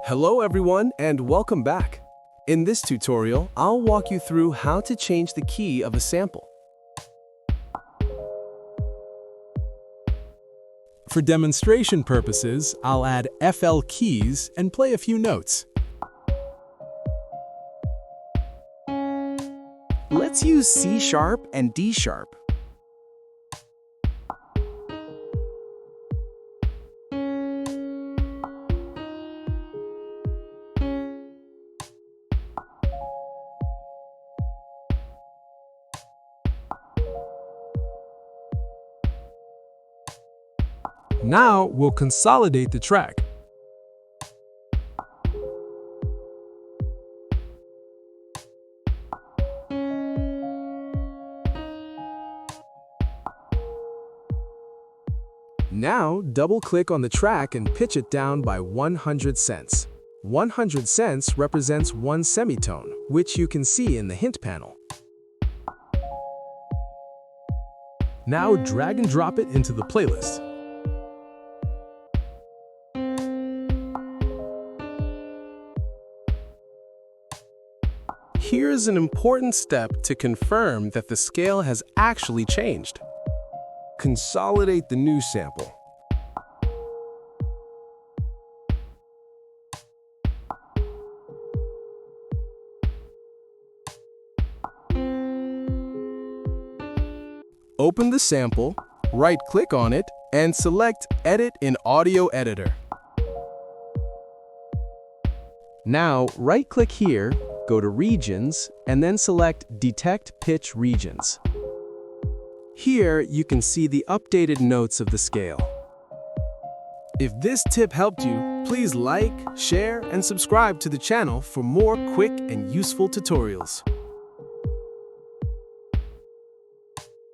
Hello everyone and welcome back. In this tutorial, I'll walk you through how to change the key of a sample. For demonstration purposes, I'll add FL keys and play a few notes. Let's use C sharp and D sharp. Now we'll consolidate the track. Now, double-click on the track and pitch it down by 100 cents. 100 cents represents one semitone, which you can see in the hint panel. Now drag and drop it into the playlist. Here's an important step to confirm that the scale has actually changed. Consolidate the new sample. Open the sample, right-click on it, and select Edit in Audio Editor. Now, right-click here, go to Regions, and then select Detect Pitch Regions. Here, you can see the updated notes of the scale. If this tip helped you, please like, share, and subscribe to the channel for more quick and useful tutorials.